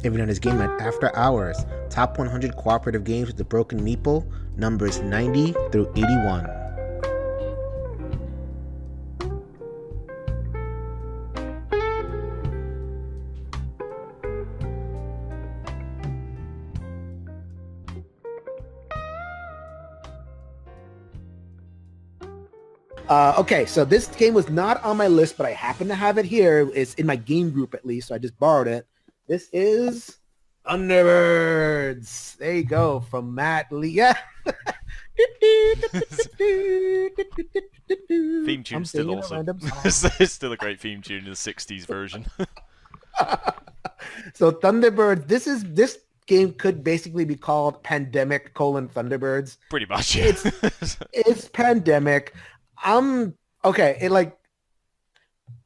Every night is game night after hours. Top 100 cooperative games with the broken Meeple, numbers 90 through 81. Okay, so this game was not on my list, but I happen to have it here. It's in my game group at least, so I just borrowed it. This is Thunderbirds. There you go, from Matt Lee. Yeah. Theme tune's still awesome. It's still a great theme tune in the 60s version. So Thunderbirds, this game could basically be called Pandemic: Thunderbirds. Pretty much, yeah. It's Pandemic.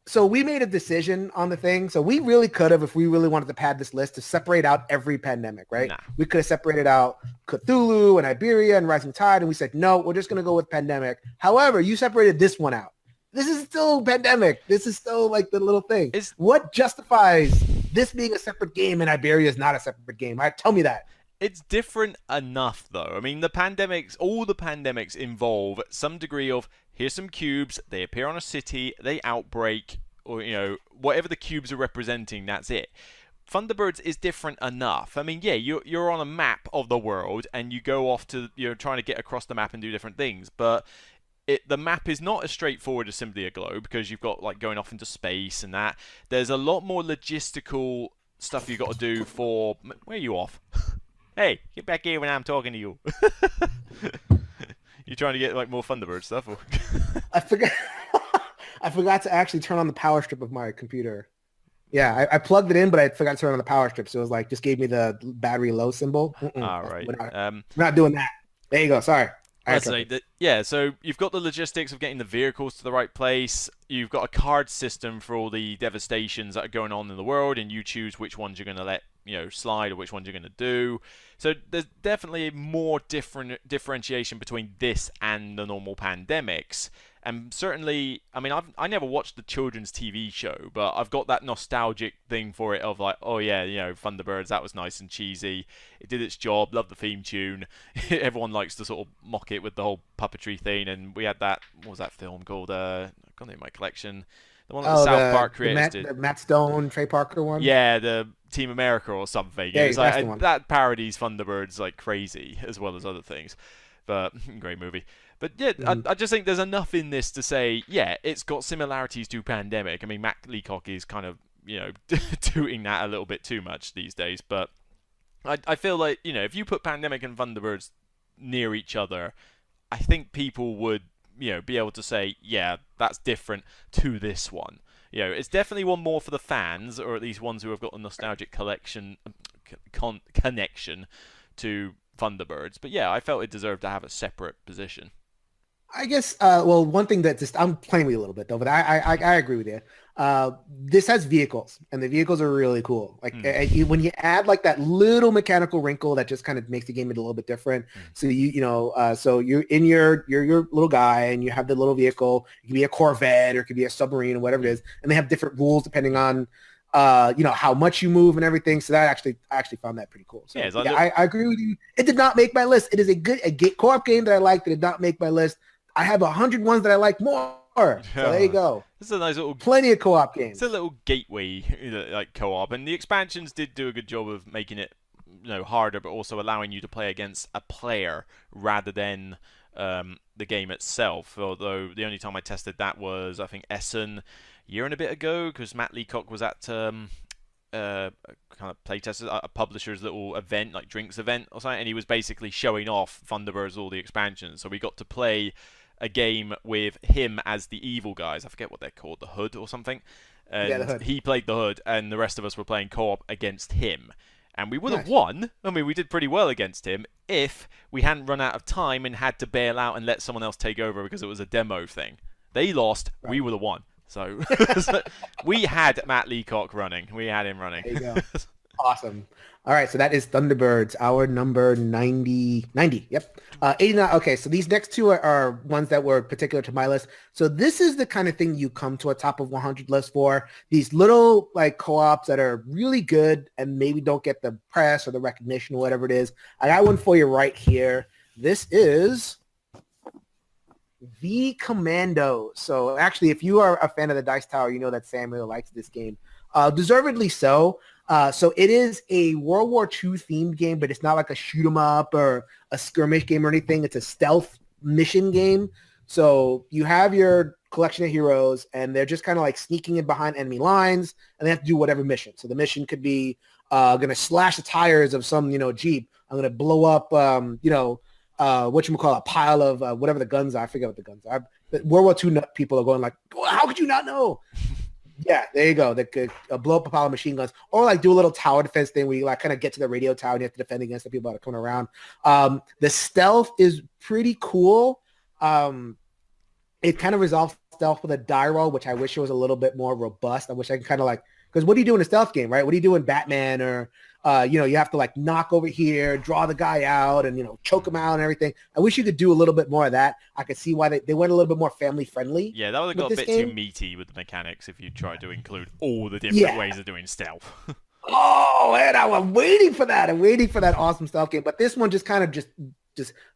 So we made a decision on the thing. So we really could have, if we really wanted to pad this list, to separate out every pandemic, right? Nah. We could have separated out Cthulhu and Iberia and Rising Tide, and we said, no, we're just going to go with Pandemic. However, you separated this one out. This is still Pandemic. This is still like the little thing. What justifies this being a separate game and Iberia is not a separate game? Tell me that. It's different enough, though. I mean, all the pandemics involve some degree of, here's some cubes, they appear on a city, they outbreak, or, whatever the cubes are representing, that's it. Thunderbirds is different enough. I mean, yeah, you're on a map of the world, and you go off to, trying to get across the map and do different things, but the map is not as straightforward as simply a globe, because you've got, like, going off into space and that. There's a lot more logistical stuff you've got to do for... Where are you off? Hey, get back here when I'm talking to you. You trying to get like more Thunderbird stuff? Or? I forgot to actually turn on the power strip of my computer. Yeah, I plugged it in, but I forgot to turn on the power strip. So it was like, just gave me the battery low symbol. All right. We're not doing that. There you go. Sorry. So you've got the logistics of getting the vehicles to the right place. You've got a card system for all the devastations that are going on in the world, and you choose which ones you're going to let slide or which ones you're going to do. So there's definitely more differentiation between this and the normal pandemics. And certainly, I mean, I never watched the children's TV show, but I've got that nostalgic thing for it of like, oh yeah, Thunderbirds, that was nice and cheesy. It did its job, love the theme tune. Everyone likes to sort of mock it with the whole puppetry thing, and we had that, what was that film called? I've got it in my collection. The one that the South Park creators did. The Matt Stone, Trey Parker one? Yeah, the Team America or something. Yeah, it's like, that parodies Thunderbirds like crazy, as well as other things. But, great movie. But yeah, I just think there's enough in this to say, yeah, it's got similarities to Pandemic. I mean, Matt Leacock is kind of, tooting that a little bit too much these days. But I feel like, if you put Pandemic and Thunderbirds near each other, I think people would, be able to say, yeah, that's different to this one. It's definitely one more for the fans, or at least ones who have got a nostalgic connection to Thunderbirds. But yeah, I felt it deserved to have a separate position. I guess, one thing that I'm playing with you a little bit though, but I agree with you. This has vehicles, and the vehicles are really cool. Like when you add like that little mechanical wrinkle that just kind of makes the game a little bit different. So so you're in your little guy, and you have the little vehicle. It could be a Corvette, or it could be a submarine, or whatever it is, and they have different rules depending on how much you move and everything. So that I actually found that pretty cool. So yeah, I agree with you. It did not make my list. It is a co-op game that I like that did not make my list. I have 100 ones that I like more. So there you go. This is a nice little... Plenty of co-op games. It's a little gateway, like co-op. And the expansions did do a good job of making it, harder, but also allowing you to play against a player rather than the game itself. Although the only time I tested that was, I think, Essen a year and a bit ago, because Matt Leacock was at... kind of playtesters, a publisher's little event, like drinks event or something, and he was basically showing off Thunderbirds, all the expansions. So we got to play a game with him as the evil guys. I forget what they're called, the Hood or something. And yeah, the Hood. He played the Hood, and the rest of us were playing co-op against him. And we would have won. I mean, we did pretty well against him if we hadn't run out of time and had to bail out and let someone else take over because it was a demo thing. They lost. Right. We would have won. So we had Matt Leacock running. We had him running. There you go. Awesome. All right, so that is Thunderbirds, our number 90. Yep. 89. Okay, so these next two are ones that were particular to my list. So this is the kind of thing you come to a top of 100 list for. These little like co-ops that are really good and maybe don't get the press or the recognition or whatever it is. I got one for you right here. This is V-Commandos. So actually, if you are a fan of the Dice Tower, you know that Samuel likes this game. Deservedly so. So it is a World War II themed game, but it's not like a shoot 'em up or a skirmish game or anything. It's a stealth mission game. So you have your collection of heroes, and they're just kind of like sneaking in behind enemy lines, and they have to do whatever mission. So the mission could be going to slash the tires of some, Jeep. I'm going to blow up, a pile of whatever the guns are. I forget what the guns are. The World War II people are going like, well, how could you not know? Yeah, there you go. They could blow up a pile of machine guns, or like do a little tower defense thing where you like kind of get to the radio tower and you have to defend against the people that are coming around. The stealth is pretty cool. It kind of resolves stealth with a die roll, which I wish it was a little bit more robust. I wish I could kind of like, because what do you do in a stealth game, right? What do you do in Batman or, you have to like knock over here, draw the guy out and, choke him out and everything. I wish you could do a little bit more of that. I could see why they went a little bit more family friendly. Yeah, that would have got a bit too meaty with the mechanics if you tried to include all the different ways of doing stealth. Oh, man, I'm waiting for that. I'm waiting for that awesome stealth game. But this one just kind of just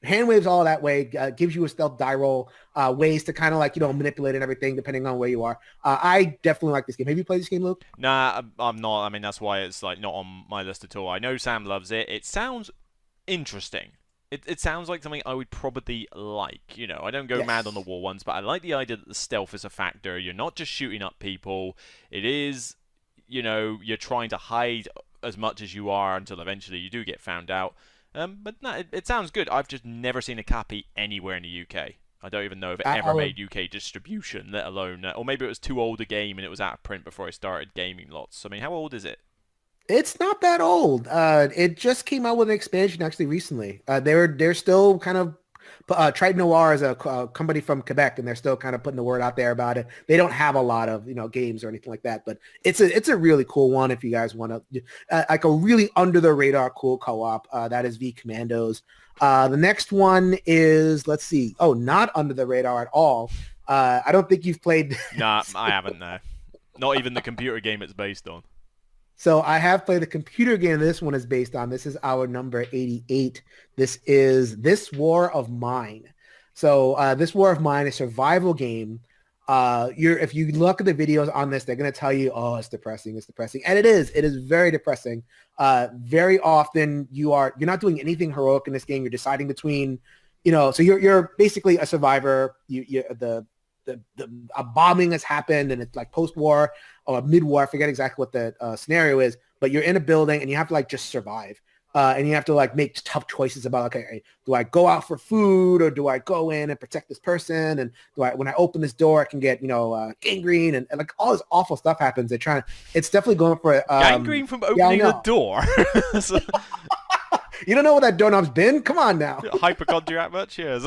hand waves all that way, gives you a stealth die roll, ways to kind of like, manipulate and everything depending on where you are. I definitely like this game. Have you played this game, Luke? Nah, I'm not. I mean, that's why it's like not on my list at all. I know Sam loves it. It sounds interesting. It sounds like something I would probably like. I don't go mad on the war ones, but I like the idea that the stealth is a factor. You're not just shooting up people. It is, you're trying to hide as much as you are until eventually you do get found out. But no, it sounds good. I've just never seen a copy anywhere in the UK. I don't even know if it ever made UK distribution, let alone... or maybe it was too old a game and it was out of print before I started gaming lots. I mean, how old is it? It's not that old. It just came out with an expansion actually recently. They're still kind of Triton Noir is a company from Quebec, and they're still kind of putting the word out there about it. They don't have a lot of games or anything like that, but it's a really cool one if you guys want to like a really under the radar cool co-op. That is V-Commandos. The next one is, let's see. Oh, not under the radar at all. I don't think you've played. Nah, I haven't. No, not even the computer game it's based on. So I have played the computer game this one is based on. This is our number 88. This is This War of Mine. So This War of Mine is a survival game. If you look at the videos on this, they're going to tell you, oh, it's depressing. It's depressing. And it is. It is very depressing. Very often you're not doing anything heroic in this game. You're deciding between, so you're basically a survivor. A bombing has happened and it's like post-war or mid-war. I forget exactly what the scenario is, but you're in a building and you have to like just survive. And you have to like make tough choices about, okay, do I go out for food or do I go in and protect this person? And when I open this door, I can get, gangrene and like all this awful stuff happens. It's definitely going for gangrene from opening the door. You don't know what that doorknob's been? Come on now. Hypochondriac much? Yes.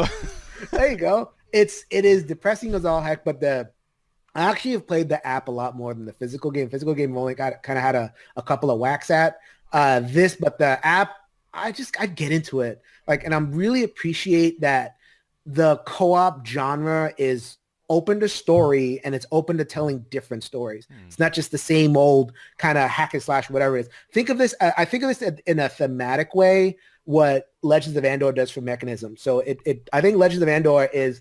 There you go. It is depressing as all heck, but I actually have played the app a lot more than the physical game. Physical game only kind of had a couple of whacks at but the app, I get into it. And I'm really appreciate that the co-op genre is open to story and it's open to telling different stories. It's not just the same old kind of hack and slash, whatever it is. I think of this in a thematic way, what Legends of Andor does for Mechanism. So I think Legends of Andor is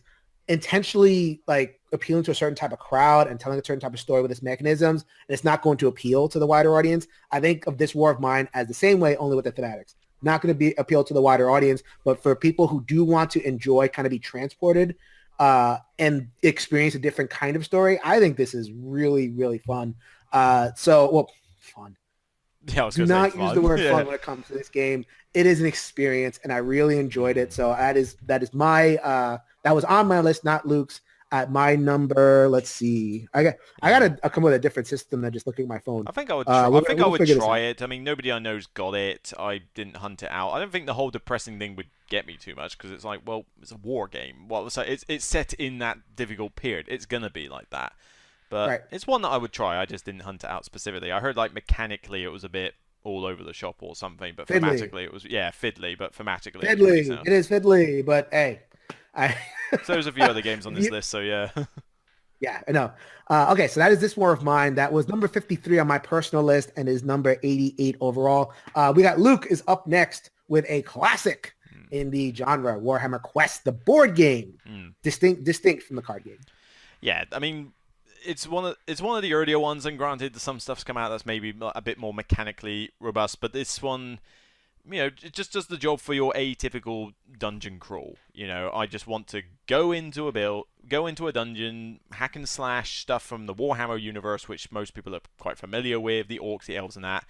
intentionally like appealing to a certain type of crowd and telling a certain type of story with its mechanisms, and it's not going to appeal to the wider audience. I think of This War of Mine as the same way, only with the thematics. Not going to appeal to the wider audience, but for people who do want to enjoy, kind of be transported and experience a different kind of story, I think this is really, really fun. Fun. Yeah, I was do not use the word fun when it comes to this game. It is an experience, and I really enjoyed it. So that is my that was on my list, not Luke's. At my number, let's see. I got to come with a different system than just looking at my phone. I think I would. I would try it. I mean, nobody I know's got it. I didn't hunt it out. I don't think the whole depressing thing would get me too much because it's like, well, it's a war game. Well, it's set in that difficult period. It's gonna be like that. But It's one that I would try. I just didn't hunt it out specifically. I heard like mechanically it was a bit all over the shop or something. But Fiddly. thematically, it was fiddly, but thematically it was pretty Fiddly. sound. It is fiddly, but hey, I. So there's a few other games on this you, list. So yeah. yeah, I know. Okay, so that is This War of Mine. That was number 53 on my personal list and is number 88 overall. We got Luke is up next with a classic in the genre, Warhammer Quest, the board game, distinct from the card game. Yeah, I mean, it's one of the earlier ones, and granted, some stuff's come out that's maybe a bit more mechanically robust, but this one, it just does the job for your atypical dungeon crawl. I just want to go into a dungeon, hack and slash stuff from the Warhammer universe, which most people are quite familiar with, the orcs, the elves, and that,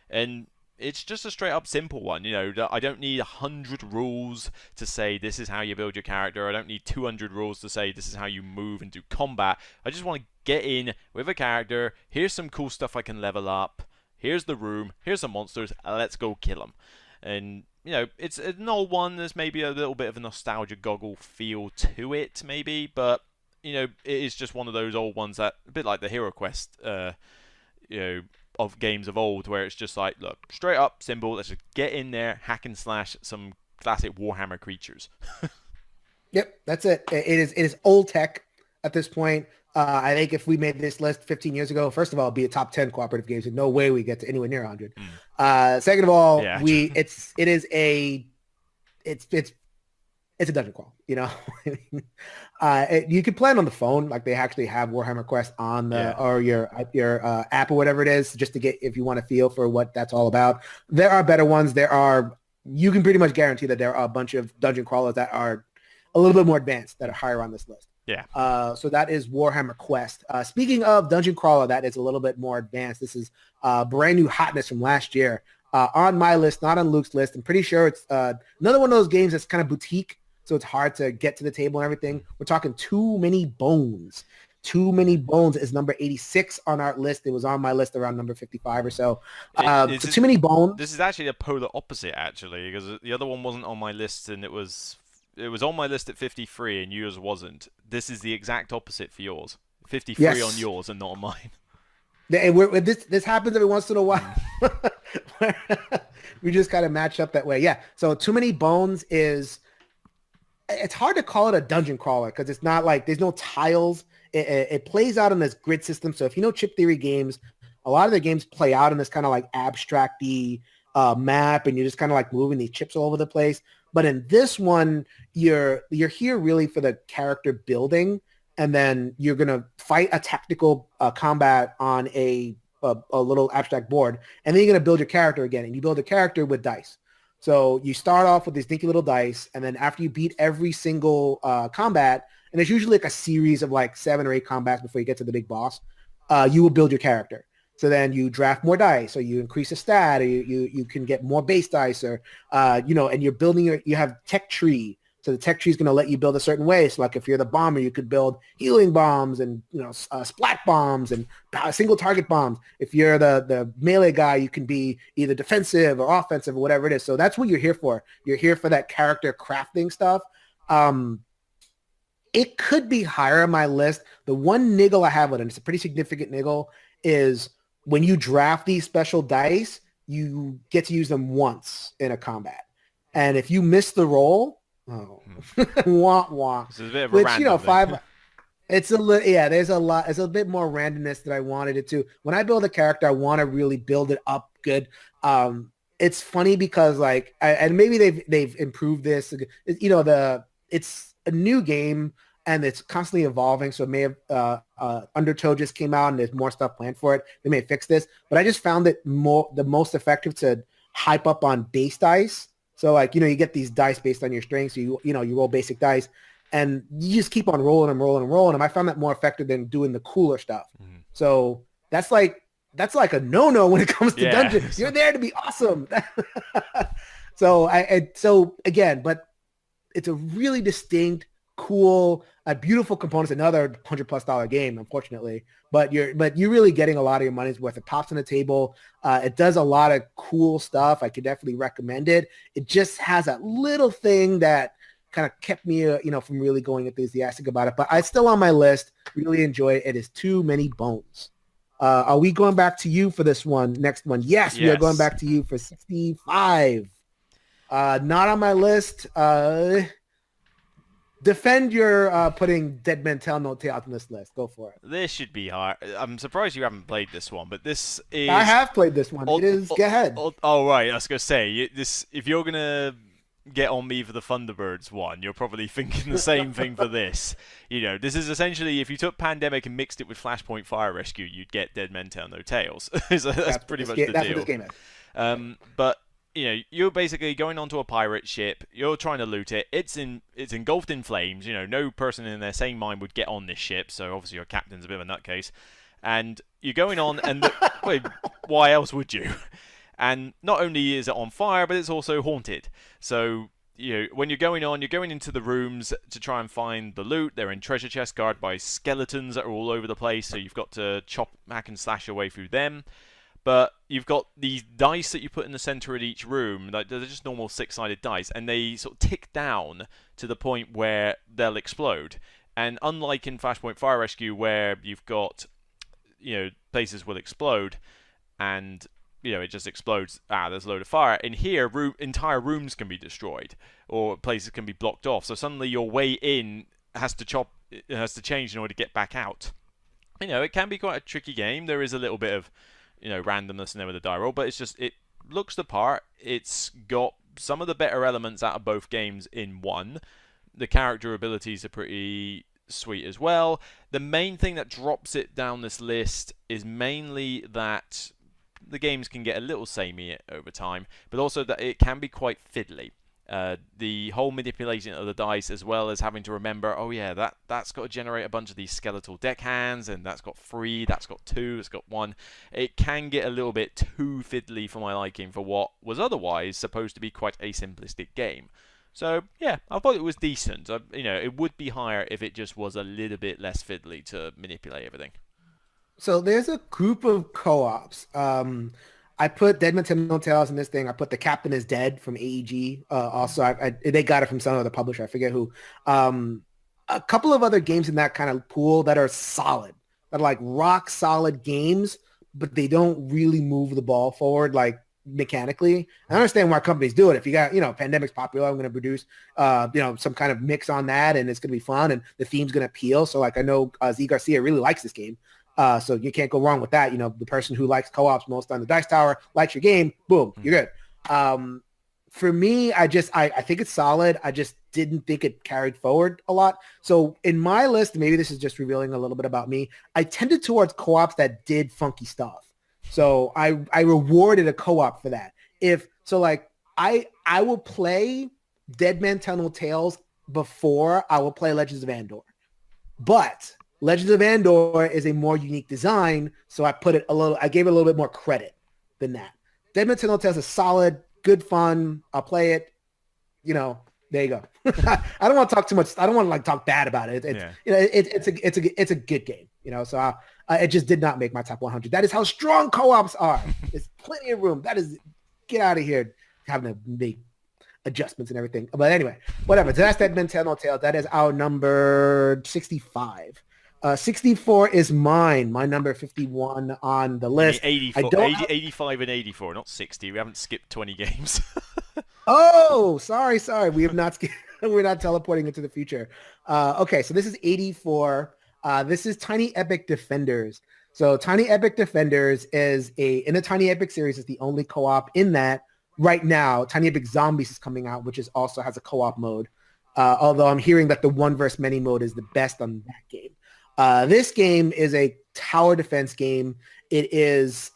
and it's just a straight up simple one. I don't need 100 rules to say this is how you build your character. I don't need 200 rules to say this is how you move and do combat. I just want to get in with a character. Here's some cool stuff I can level up. Here's the room. Here's some monsters. Let's go kill them. And, it's an old one. There's maybe a little bit of a nostalgia goggle feel to it, maybe. But, it is just one of those old ones that, a bit like the Hero Quest, of games of old, where it's just like, look, straight up, simple, let's just get in there, hack and slash some classic Warhammer creatures. Yep, that's it. It is old tech at this point. I think if we made this list 15 years ago, first of all, it'd be a top 10 cooperative games, and no way we get to anywhere near 100. Second of all, Yeah. it's a dungeon crawl, you could play it on the phone, like they actually have Warhammer Quest on the or your app or whatever it is, just to get, if you want to feel for what that's all about. There are better ones. You can pretty much guarantee that there are a bunch of dungeon crawlers that are a little bit more advanced that are higher on this list. Yeah. So that is Warhammer Quest. Speaking of dungeon crawler that is a little bit more advanced, this is brand new hotness from last year. On my list, not on Luke's list. I'm pretty sure it's another one of those games that's kind of boutique, so it's hard to get to the table and everything. We're talking Too Many Bones. Too Many Bones is number 86 on our list. It was on my list around number 55 or so. Too Many Bones. This is actually a polar opposite, actually, because the other one wasn't on my list, and it was on my list at 53, and yours wasn't. This is the exact opposite for yours. 53 on yours and not on mine. This happens every once in a while. We just kind of match up that way. Yeah. So Too Many Bones it's hard to call it a dungeon crawler because it's not like there's no tiles. It plays out in this grid system. So if you know chip theory games, a lot of the games play out in this kind of like abstract-y map, and you're just kind of like moving these chips all over the place. But in this one, you're here really for the character building, and then you're gonna fight a tactical combat on a little abstract board, and then you're gonna build your character again, and you build a character with dice. So you start off with these dinky little dice, and then after you beat every single combat, and there's usually like a series of like 7 or 8 combats before you get to the big boss, you will build your character. So then you draft more dice, or you increase a stat, or you can get more base dice, or and you're building you have tech tree. So the tech tree is going to let you build a certain way. So like if you're the bomber, you could build healing bombs and splat bombs and single target bombs. If you're the melee guy, you can be either defensive or offensive or whatever it is. So that's what you're here for. You're here for that character crafting stuff. It could be higher on my list. The one niggle I have with it, and it's a pretty significant niggle, is when you draft these special dice, you get to use them once in a combat. And if you miss the roll, wah wah. This is a bit of a random thing. It's there's a lot. It's a bit more randomness that I wanted it to. When I build a character, I want to really build it up good. It's funny because and maybe they've improved this. It's a new game and it's constantly evolving. So it may have Undertow just came out and there's more stuff planned for it. They may fix this, but I just found it the most effective to hype up on base dice. So you get these dice based on your strength. So you roll basic dice and you just keep on rolling them. I found that more effective than doing the cooler stuff. Mm-hmm. So that's like a no-no when it comes to dungeons. You're there to be awesome. So again, but it's a really distinct, cool, beautiful components. Another $100+ game, unfortunately, but you're really getting a lot of your money's worth. It pops on the table. It does a lot of cool stuff. I could definitely recommend it. It just has a little thing that kind of kept me, from really going enthusiastic about it. But it's still on my list. Really enjoy it. It is Too Many Bones. Are we going back to you for this one? Next one. Yes, we are going Yes. back to you for 65. Not on my list. Defend your putting Dead Men Tell No Tales on this list. Go for it. This should be hard. I'm surprised you haven't played this one, but this is... I have played this one. It is... Go ahead. Oh, right. I was going to say, this. If you're going to get on me for the Thunderbirds one, you're probably thinking the same thing for this. You know, this is essentially, if you took Pandemic and mixed it with Flashpoint Fire Rescue, you'd get Dead Men Tell No Tales. So that's pretty much the deal. That's what this game is. But you know, you're basically going onto a pirate ship. You're trying to loot it. It's engulfed in flames. You know, no person in their sane mind would get on this ship. So obviously your captain's a bit of a nutcase. And you're going on, and wait, why else would you? And not only is it on fire, but it's also haunted. So you know, when you're going into the rooms to try and find the loot. They're in treasure chests guarded by skeletons that are all over the place. So you've got to chop, hack, and slash your way through them. But you've got these dice that you put in the center of each room. Like, they're just normal 6-sided dice, and they sort of tick down to the point where they'll explode. And unlike in Flashpoint Fire Rescue, where you've got, you know, places will explode, and you know it just explodes. There's a load of fire. In here, entire rooms can be destroyed, or places can be blocked off. So suddenly your way in has to change in order to get back out. You know, it can be quite a tricky game. There is a little bit of, you know, randomness in there with the die roll, but it looks the part. It's got some of the better elements out of both games in one. The character abilities are pretty sweet as well. The main thing that drops it down this list is mainly that the games can get a little samey over time, but also that it can be quite fiddly. The whole manipulation of the dice, as well as having to remember, oh yeah, that's got to generate a bunch of these skeletal deckhands, and that's got 3, that's got 2, it's got 1. It can get a little bit too fiddly for my liking for what was otherwise supposed to be quite a simplistic game. So yeah, I thought it was decent. You know, it would be higher if it just was a little bit less fiddly to manipulate everything. So there's a group of co-ops. I put Dead Men Tell No Tales in this thing. I put The Captain Is Dead from AEG. Also, they got it from some other publisher. I forget who. A couple of other games in that kind of pool that are solid, that are like rock solid games, but they don't really move the ball forward like mechanically. I understand why companies do it. If you got, you know, Pandemic's popular, I'm going to produce, you know, some kind of mix on that, and it's going to be fun, and the theme's going to appeal. So like I know Z Garcia really likes this game. So you can't go wrong with that. You know, the person who likes co-ops most on the Dice Tower likes your game. Boom, you're good. For me, I think it's solid. I just didn't think it carried forward a lot. So in my list, maybe this is just revealing a little bit about me, I tended towards co-ops that did funky stuff. So I rewarded a co-op for that. I will play Dead Men Tell No Tales before I will play Legends of Andor. But Legends of Andor is a more unique design, so I gave it a little bit more credit than that. Dead Men Tell No Tales is solid, good fun. I'll play it. You know, there you go. I don't want to talk too much. I don't want to like talk bad about it. You know, it's a good game. You know, so it just did not make my top 100. That is how strong co-ops are. There's plenty of room. That is, get out of here having to make adjustments and everything. But anyway, whatever. So that's Dead Men Tell No Tales. That is our number 65. 64 is mine. My number 51 on the list. 85 and 84, not 60. We haven't skipped 20 games. Oh, sorry. We have not. We're not teleporting into the future. Okay, so this is 84. This is Tiny Epic Defenders. So Tiny Epic Defenders is in the Tiny Epic series is the only co-op in that right now. Tiny Epic Zombies is coming out, which also has a co-op mode. Although I'm hearing that the one versus many mode is the best on that game. This game is a tower defense game. It is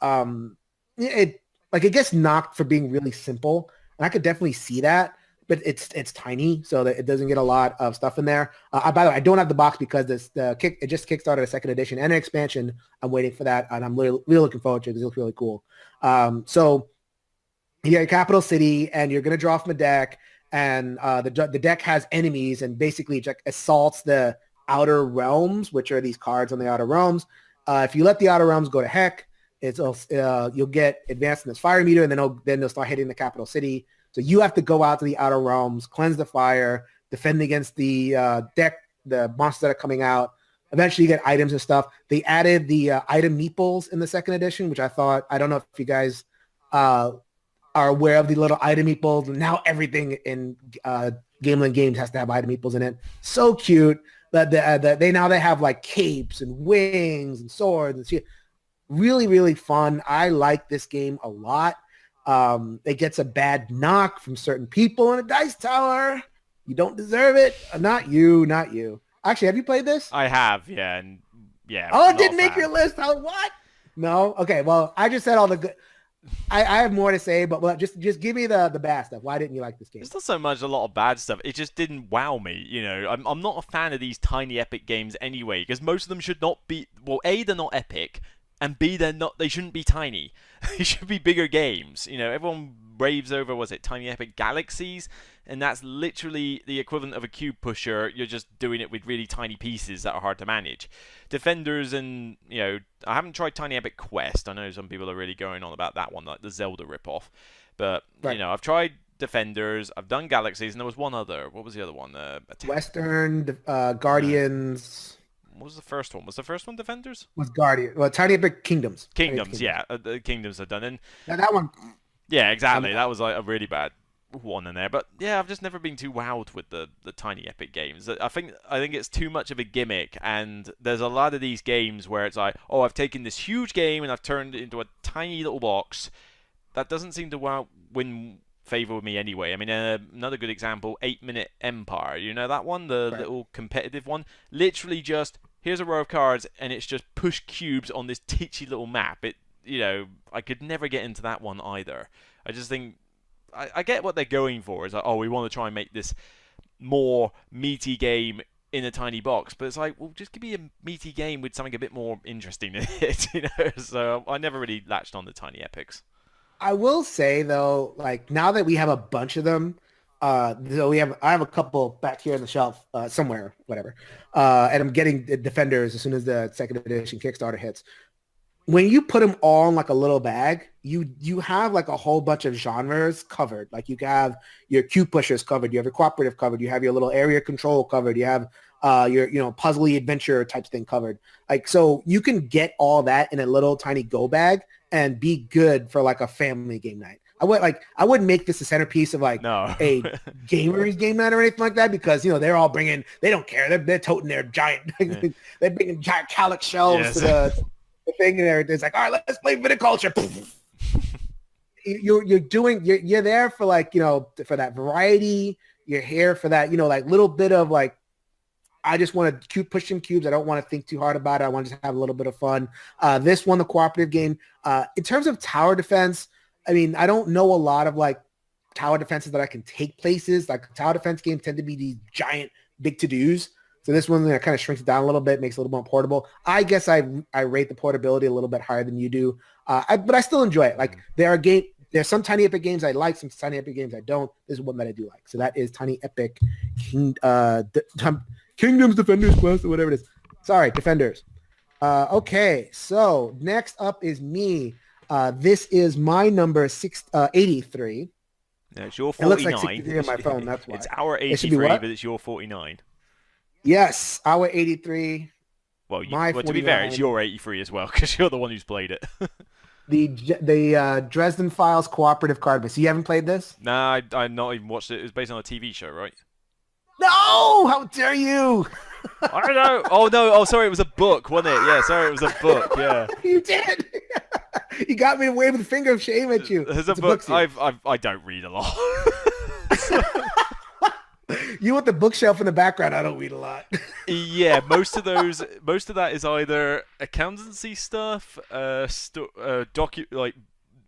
it gets knocked for being really simple, and I could definitely see that. But it's tiny, so that it doesn't get a lot of stuff in there. By the way, I don't have the box because it just kickstarted a second edition and an expansion. I'm waiting for that, and I'm really looking forward to it because it looks really cool. So you're in Capital City, and you're gonna draw from a deck, and the deck has enemies, and basically it assaults the Outer Realms, which are these cards on the Outer Realms. If you let the Outer Realms go to heck, you'll get advanced in this fire meter, and then they'll start hitting the Capital City. So you have to go out to the Outer Realms, cleanse the fire, defend against the deck, the monsters that are coming out, Eventually, you get items and stuff. They added the item meeples in the second edition, which I don't know if you guys are aware of the little item meeples. Now everything in Gameland Games has to have item meeples in it. So cute. But they have like capes and wings and swords and shit. Really, really fun. I like this game a lot. It gets a bad knock from certain people in a dice tower. You don't deserve it. Not you. Actually, have you played this? I have, yeah, and yeah. Oh, it didn't make your list. What? No. Okay. Well, I just said all the good. I have more to say, but just give me the bad stuff. Why didn't you like this game? It's not so much a lot of bad stuff. It just didn't wow me. You know, I'm not a fan of these tiny epic games anyway, because most of them should not be. Well, A, they're not epic, and B, they shouldn't be tiny. They should be bigger games. You know, everyone raves over, was it Tiny Epic Galaxies? And that's literally the equivalent of a cube pusher. You're just doing it with really tiny pieces that are hard to manage. Defenders and, you know, I haven't tried Tiny Epic Quest. I know some people are really going on about that one, like the Zelda ripoff. But, right. You know, I've tried Defenders, I've done Galaxies, and there was one other. What was the other one? Western, Guardians... What was the first one? Was the first one Defenders? Was Guardian. Well, Tiny Epic Kingdoms. Kingdoms, yeah. The Kingdoms are done. And now that one... Yeah, exactly. That was like a really bad one in there. But yeah, I've just never been too wowed with the tiny epic games. I think it's too much of a gimmick, and there's a lot of these games where it's like, oh, I've taken this huge game and I've turned it into a tiny little box. That doesn't seem to win favor with me anyway. I mean, another good example, 8-Minute Empire. You know that one, the little competitive one? Literally just, here's a row of cards, and it's just push cubes on this titchy little map. You know, I could never get into that one either. I just think, I get what they're going for. It's like, oh, we want to try and make this more meaty game in a tiny box. But it's like, well, just give me a meaty game with something a bit more interesting in it, you know? So I never really latched on the tiny epics. I will say, though, like, now that we have a bunch of them, so I have a couple back here on the shelf somewhere, whatever. And I'm getting the Defenders as soon as the second edition Kickstarter hits. When you put them all in like a little bag, you have like a whole bunch of genres covered. Like you have your cube pushers covered, you have your cooperative covered, you have your little area control covered, you have your puzzly adventure type thing covered. Like, so you can get all that in a little tiny go bag and be good for like a family game night. I wouldn't make this a centerpiece of like a gamers game night or anything like that, because they're all they don't care, they're toting their giant they're bringing giant calyx shelves to the thing there. It's like, all right, let's play viticulture. You're there for like, for that variety. You're here for that, like little bit of like, I just want to push some cubes. I don't want to think too hard about it. I want to just have a little bit of fun. This one, the cooperative game, in terms of tower defense, I mean, I don't know a lot of like tower defenses that I can take places. Like tower defense games tend to be these giant big to-dos. So this one kind of shrinks it down a little bit, makes it a little more portable. I guess I rate the portability a little bit higher than you do, but I still enjoy it. Like there's some tiny epic games I like, some tiny epic games I don't. This is one that I do like. So that is Tiny Epic Kingdoms Defenders Quest or whatever it is. Sorry, Defenders. Okay, so next up is me. This is my number 83. Yeah, it's your 49. It looks like 63 on my phone. That's why. It's our 83, but it's your 49. Yes, our 83. Well, to be fair, it's your 83 as well, because you're the one who's played it. the Dresden Files cooperative card base. So you haven't played this? Nah, I've not even watched it. It was based on a TV show, right? No! How dare you? I don't know. Oh, no. Oh, sorry. It was a book, wasn't it? Yeah, sorry. It was a book. Yeah. You did. You got me to wave the finger of shame at you. There's a book. I don't read a lot. You with the bookshelf in the background, I don't read a lot. Yeah, most of that is either accountancy stuff, like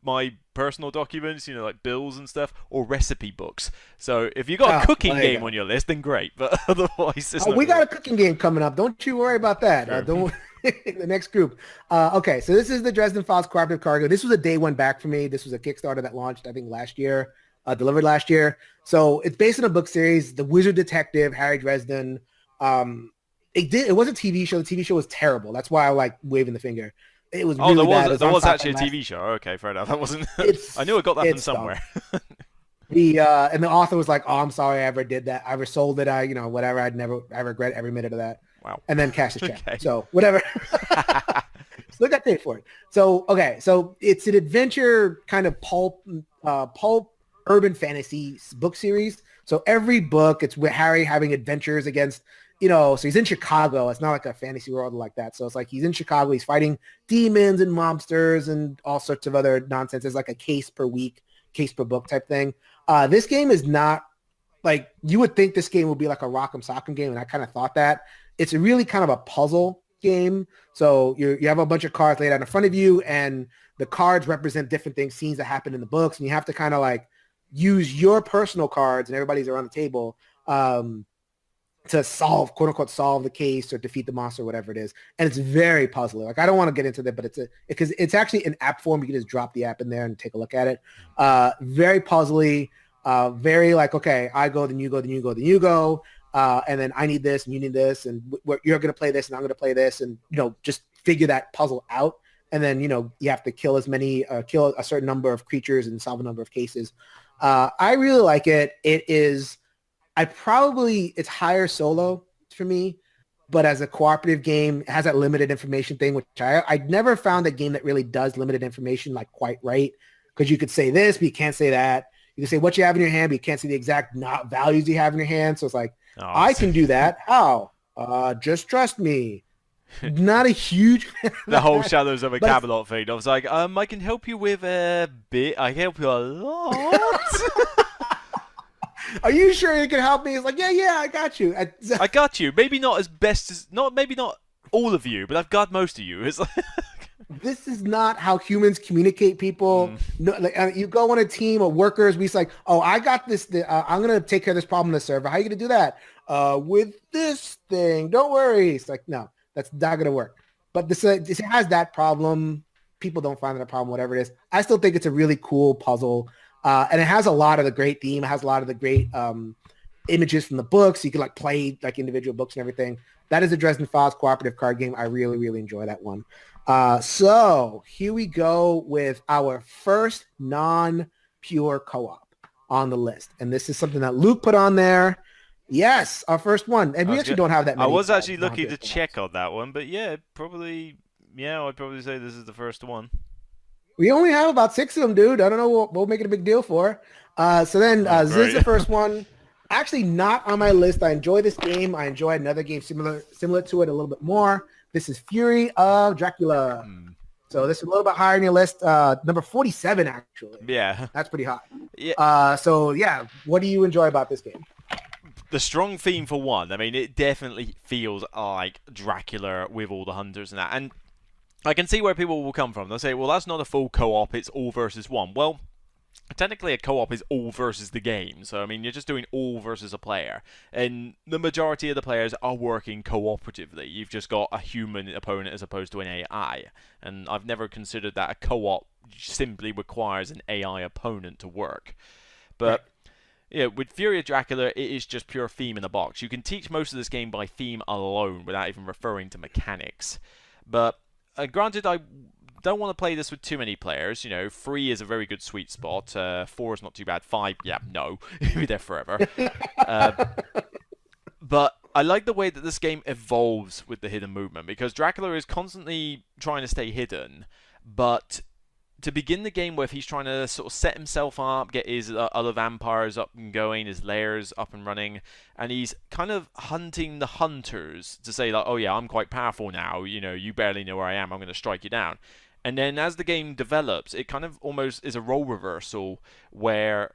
my personal documents, like bills and stuff, or recipe books. So if you got a cooking game on your list, then great. But otherwise, we got a cooking game coming up. Don't you worry about that. Sure. Don't the next group. Okay, so this is the Dresden Files Cooperative Cargo. This was a day one back for me. This was a Kickstarter that launched, I think, last year. Delivered last year. So it's based on a book series, The Wizard Detective, Harry Dresden. It was a TV show. The TV show was terrible. That's why I like waving the finger. It was really bad. There was actually a TV show. Okay, fair enough. That wasn't. I knew I got that from somewhere. And the author was like, "Oh, I'm sorry, I ever did that. I ever sold it. Whatever. I'd never. I regret every minute of that." Wow. and then cash his check. Okay. So whatever. Still got paid for it. So okay, so it's an adventure kind of pulp urban fantasy book series. So every book, it's with Harry having adventures against, so he's in Chicago. It's not like a fantasy world like that. So it's like he's in Chicago. He's fighting demons and monsters and all sorts of other nonsense. It's like a case per week, case per book type thing. This game is not like, you would think this game would be like a Rock'em Sock'em game, and I kind of thought that. It's really kind of a puzzle game. So you have a bunch of cards laid out in front of you, and the cards represent different things, scenes that happen in the books, and you have to kind of like use your personal cards, and everybody's around the table to solve, quote unquote, solve the case or defeat the monster or whatever it is. And it's very puzzling. Like, I don't want to get into that, but because it's actually an app form. You can just drop the app in there and take a look at it. Very puzzly, very like, okay, I go, then you go, then you go, then you go. And then I need this and you need this, and you're going to play this and I'm going to play this, and, just figure that puzzle out. And then, you have to kill kill a certain number of creatures and solve a number of cases. I really like it. It's higher solo for me, but as a cooperative game, it has that limited information thing, which I never found a game that really does limited information like quite right. Because you could say this, but you can't say that. You can say what you have in your hand, but you can't see the exact values you have in your hand. So it's like, I can do that. How? Just trust me. Not a huge the whole Shadows of a Camelot thing. I was like, I can help you with a bit. I can help you a lot. Are you sure you can help me? It's like, yeah, I got you. I got you. Maybe not as best as maybe not all of you, but I've got most of you. It's like this is not how humans communicate, people. No, like, you go on a team of workers. We like, oh, I got this. I'm gonna take care of this problem on the server. How are you gonna do that? With this thing. Don't worry. It's like, no, that's not gonna work. But this has that problem. People don't find that a problem. Whatever it is, I still think it's a really cool puzzle. And it has a lot of the great theme. It has a lot of the great images from the books. You can like play like individual books and everything. That is a Dresden Files cooperative card game. I really, really enjoy that one. So here we go with our first non-pure co-op on the list. And this is something that Luke put on there. Yes, our first one. And we actually don't have that many. I was actually looking to check on that one, but yeah, I'd probably say this is the first one. We only have about 6 of them, dude. I don't know what we'll make it a big deal for. So then this is the first one. Actually not on my list. I enjoy this game. I enjoy another game similar to it a little bit more. This is Fury of Dracula. So this is a little bit higher on your list. Number 47, actually. Yeah. That's pretty high. Yeah. So, yeah, what do you enjoy about this game? The strong theme, for one. I mean, it definitely feels like Dracula with all the hunters and that. And I can see where people will come from. They'll say, well, that's not a full co-op. It's all versus one. Well, technically a co-op is all versus the game. So, I mean, you're just doing all versus a player. And the majority of the players are working cooperatively. You've just got a human opponent as opposed to an AI. And I've never considered that a co-op simply requires an AI opponent to work. But yeah, with Fury of Dracula, it is just pure theme in a box. You can teach most of this game by theme alone without even referring to mechanics. But granted, I don't want to play this with too many players. 3 is a very good sweet spot. 4 is not too bad. 5, yeah, no. You'll be there forever. But I like the way that this game evolves with the hidden movement, because Dracula is constantly trying to stay hidden, but to begin the game with, he's trying to sort of set himself up, get his other vampires up and going, his lairs up and running, and he's kind of hunting the hunters to say, like, oh yeah, I'm quite powerful now, you barely know where I am, I'm going to strike you down. And then as the game develops, it kind of almost is a role reversal where,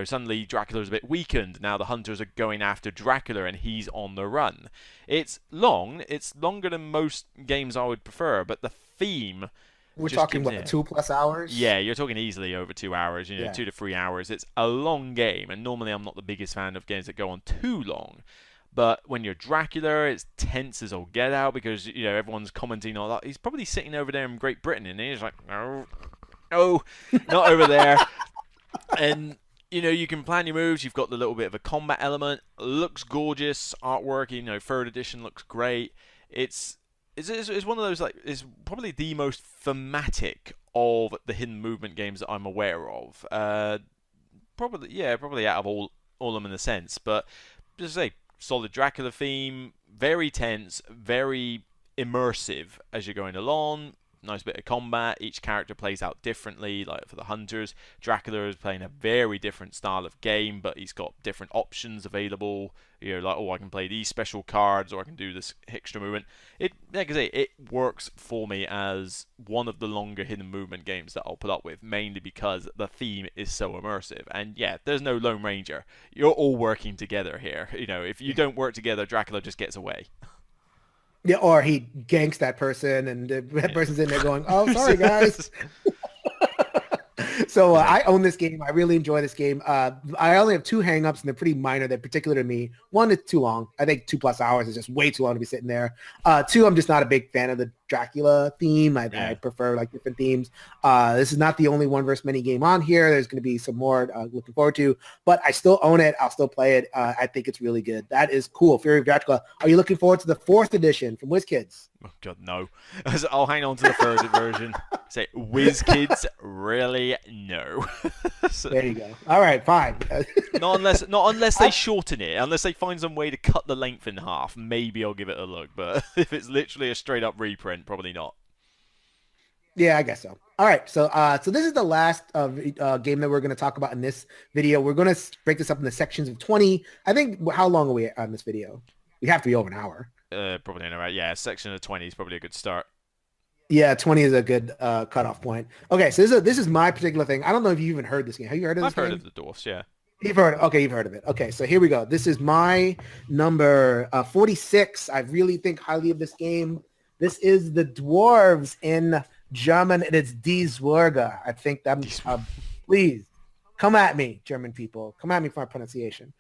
suddenly Dracula's a bit weakened. Now the hunters are going after Dracula and he's on the run. It's long. It's longer than most games I would prefer, but the theme... We're talking, what, 2+ hours? Yeah, you're talking easily over 2 hours, 2 to 3 hours. It's a long game, and normally I'm not the biggest fan of games that go on too long. But when you're Dracula, it's tense as all get out, because, everyone's commenting on that. He's probably sitting over there in Great Britain, and he's like, no, not over there. And, you can plan your moves. You've got the little bit of a combat element. Looks gorgeous. Artwork, 3rd edition looks great. It's one of those, like, it's probably the most thematic of the hidden movement games that I'm aware of. Probably out of all of them in a sense. But just to say, solid Dracula theme, very tense, very immersive as you're going along. Nice bit of combat. Each character plays out differently. Like for the hunters, Dracula is playing a very different style of game, but he's got different options available. You know, like, oh, I can play these special cards, or I can do this extra movement. It, like I say, it works for me as one of the longer hidden movement games that I'll put up with, mainly because the theme is so immersive. And yeah, there's no Lone Ranger. You're all working together here. You know, if you don't work together, Dracula just gets away. Yeah, or he ganks that person, and that person's in there going, "Oh, sorry, guys." So I own this game. I really enjoy this game. I only have two hangups, and they're pretty minor. They're particular to me. One, it's too long. I think 2+ hours is just way too long to be sitting there. Two, I'm just not a big fan of the Dracula theme. I prefer like different themes. This is not the only one versus many game on here. There's going to be some more looking forward to, but I still own it. I'll still play it. I think it's really good. That is cool. Fury of Dracula. Are you looking forward to the 4th edition from WizKids? Oh God, no. I'll hang on to the 3rd version. Say, WizKids, really? No. So, there you go. All right, fine. not unless they shorten it. Unless they find some way to cut the length in half, maybe I'll give it a look. But if it's literally a straight up reprint, probably not. Yeah, I guess so. All right, so this is the last game that we're going to talk about in this video. We're going to break this up into sections of 20. I think, how long are we on this video? We have to be over an hour. Probably in around, yeah, section of 20 is probably a good start. Yeah, 20 is a good cutoff point. Okay, so this is my particular thing. I don't know if you even heard this game. Have you heard of this game? I've heard of the Dwarves, yeah. You've heard it. Okay, you've heard of it. Okay, so here we go. This is my number 46. I really think highly of this game. This is the Dwarves in German, and it's Die Zwerge. I think that, please, come at me, German people. Come at me for my pronunciation.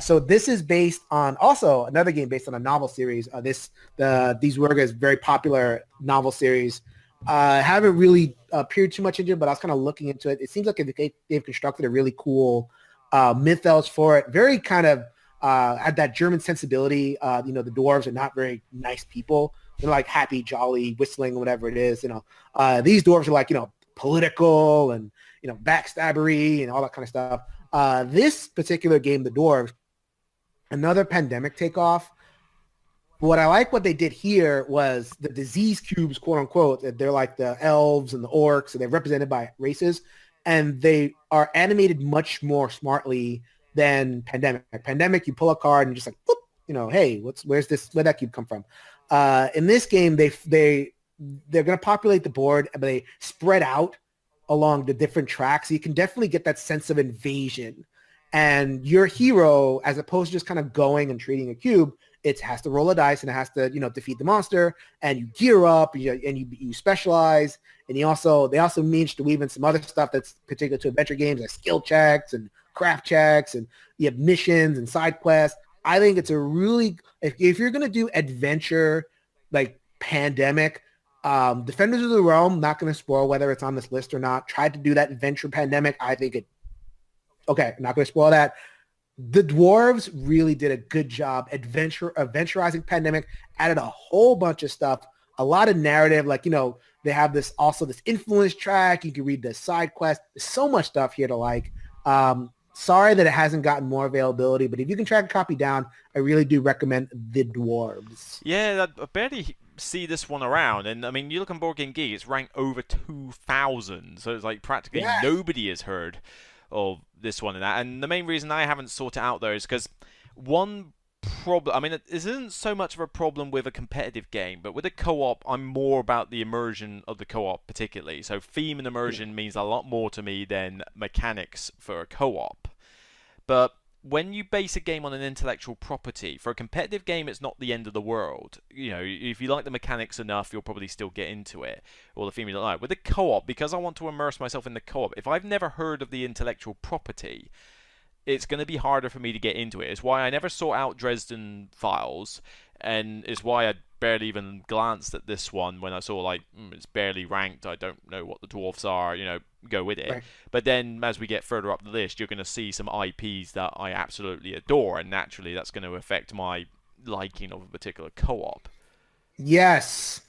So this is based on also another game based on a novel series. Die Zwerge is a very popular novel series. I haven't really peered too much into it, but I was kind of looking into it. It seems like they've constructed a really cool mythos for it. Very kind of had that German sensibility. The dwarves are not very nice people. They're like happy, jolly, whistling, whatever it is. These dwarves are like, political and, backstabbery and all that kind of stuff. This particular game, the Dwarves, another pandemic takeoff. What I like what they did here was the disease cubes, quote unquote. They're like the elves and the orcs, and they're represented by races, and they are animated much more smartly than Pandemic. Pandemic, you pull a card and just like, boop, hey, where'd that cube come from? In this game, they're going to populate the board, but they spread out along the different tracks. So you can definitely get that sense of invasion. And your hero, as opposed to just kind of going and treating a cube, it has to roll a dice and it has to, defeat the monster. And you gear up and you specialize. And they also manage to weave in some other stuff that's particular to adventure games, like skill checks and craft checks, and you have missions and side quests. I think it's a really, if you're going to do adventure like Pandemic, Defenders of the Realm, not going to spoil whether it's on this list or not, tried to do that adventure Pandemic. I think okay, not going to spoil that. The Dwarves really did a good job adventurizing Pandemic, added a whole bunch of stuff, a lot of narrative, like, they have this influence track. You can read the side quest. There's so much stuff here to like. Sorry that it hasn't gotten more availability, but if you can track a copy down, I really do recommend The Dwarves. Yeah, I barely see this one around, and I mean, you look on Board Game Geek, it's ranked over 2,000, so it's like practically nobody has heard of this one and that. And the main reason I haven't sought it out though is because one problem, I mean, it isn't so much of a problem with a competitive game, but with a co-op, I'm more about the immersion of the co-op particularly. So theme and immersion means a lot more to me than mechanics for a co-op. But when you base a game on an intellectual property, for a competitive game, it's not the end of the world. If you like the mechanics enough, you'll probably still get into it, or the theme you don't like. With a co-op, because I want to immerse myself in the co-op, if I've never heard of the intellectual property, it's going to be harder for me to get into it. It's why I never sought out Dresden Files, and it's why I barely even glanced at this one when I saw, like, it's barely ranked, I don't know what the dwarfs are, go with it. Right. But then as we get further up the list, you're going to see some IPs that I absolutely adore, and naturally that's going to affect my liking of a particular co-op. Yes.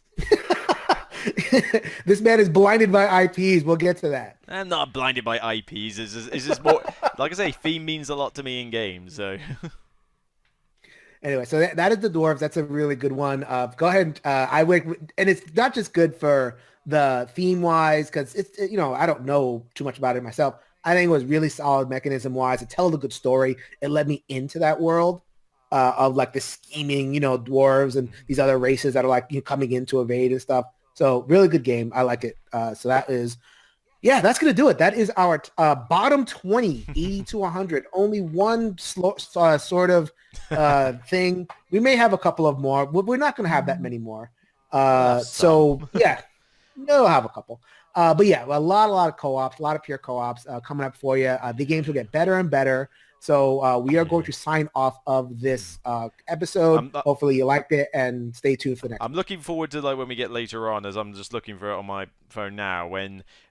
This man is blinded by IPs. We'll get to that. I'm not blinded by IPs. It's just more, like I say, theme means a lot to me in games, so... Anyway, so that is the Dwarves. That's a really good one. Go ahead. And it's not just good for the theme wise, because it's, I don't know too much about it myself. I think it was really solid mechanism wise. It tells a good story. It led me into that world of like the scheming, dwarves and these other races that are like coming in to evade and stuff. So really good game. I like it. So that is, yeah, that's going to do it. That is our bottom 20, 80 to 100. Only one sort of thing. We may have a couple of more. We're not going to have that many more. So yeah, we'll have a couple. But yeah, a lot of co-ops, a lot of pure co-ops coming up for you. The games will get better and better. So we are going to sign off of this episode. Hopefully you liked it, and stay tuned for the next. I'm looking forward to when we get later on, as I'm just looking for it on my phone now.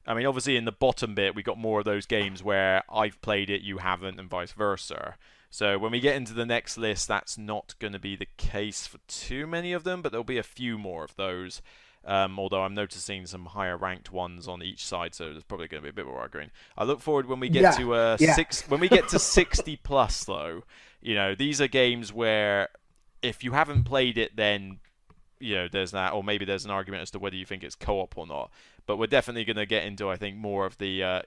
Obviously in the bottom bit, we got more of those games where I've played it, you haven't, and vice versa. So when we get into the next list, that's not going to be the case for too many of them, but there'll be a few more of those. Although I'm noticing some higher ranked ones on each side, so there's probably going to be a bit more arguing. I look forward when we get to when we get to 60 plus though. These are games where if you haven't played it, then there's that, or maybe there's an argument as to whether you think it's co-op or not. But we're definitely going to get into, I think, more of the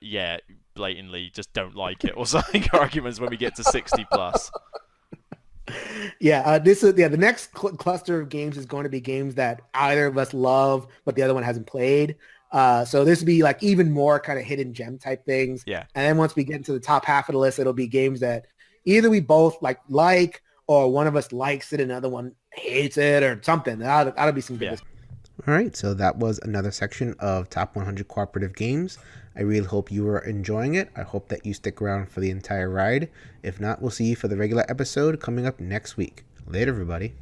blatantly just don't like it or something arguments when we get to 60 plus. Yeah, this is the next cluster of games is going to be games that either of us love, but the other one hasn't played. So this will be like even more kind of hidden gem type things. Yeah. And then once we get into the top half of the list, it'll be games that either we both like, or one of us likes it, and another one hates it, or something. That'll be some good. Yeah. All right, so that was another section of Top 100 Cooperative Games. I really hope you are enjoying it. I hope that you stick around for the entire ride. If not, we'll see you for the regular episode coming up next week. Later, everybody.